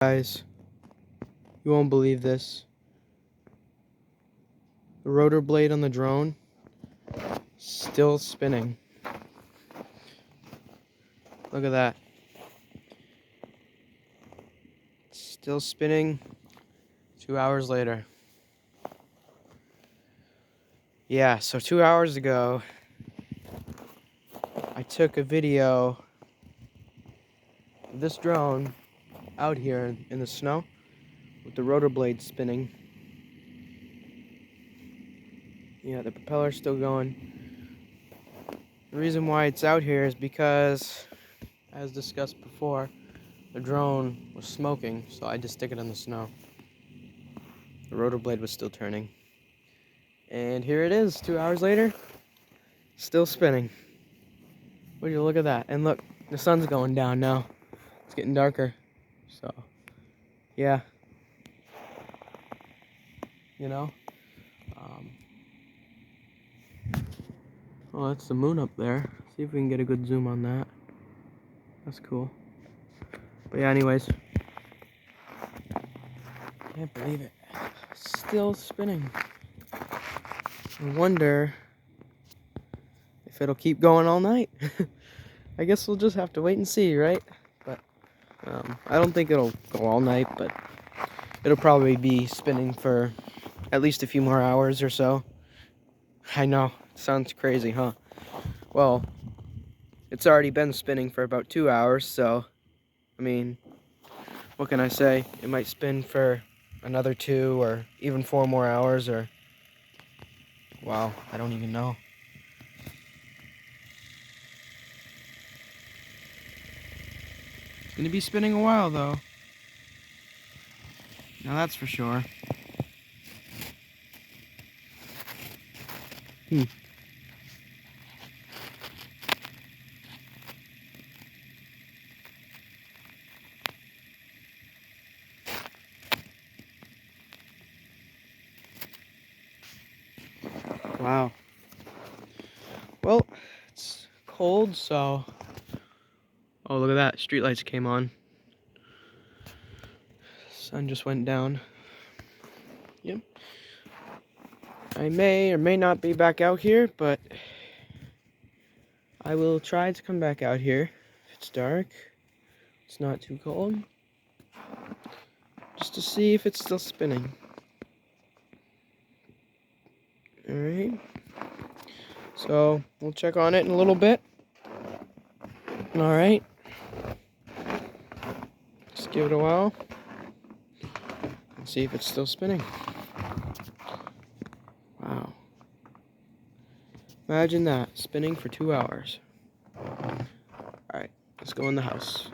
Guys, you won't believe this. The rotor blade on the drone still spinning. Look at that. Still spinning 2 hours later. Yeah, so 2 hours ago, I took a video of this drone out here in the snow with the rotor blade spinning. Yeah, the propeller's still going. The reason why it's out here is because, as discussed before, the drone was smoking, so I just stick it in the snow. The rotor blade was still turning. And here it is, 2 hours later, still spinning. Would you look at that? And look, the sun's going down now. It's getting darker. So, yeah. You know? Oh, that's the moon up there. See if we can get a good zoom on that. That's cool. But yeah, anyways. Can't believe it. Still spinning. I wonder if it'll keep going all night. I guess we'll just have to wait and see, right? But I don't think it'll go all night, but it'll probably be spinning for at least a few more hours or so. I know, sounds crazy, huh? Well, it's already been spinning for about 2 hours, so, I mean, what can I say? It might spin for another 2 or even 4 more hours, or, wow, I don't even know. It's gonna be spinning a while, though. Now that's for sure. Wow. Well, it's cold, so... Oh, look at that. Streetlights came on. Sun just went down. Yep. I may or may not be back out here, but I will try to come back out here if it's dark. It's not too cold. Just to see if it's still spinning. Alright. So, we'll check on it in a little bit. Alright. Just give it a while. And see if it's still spinning. Wow. Imagine that, spinning for 2 hours. Alright, let's go in the house.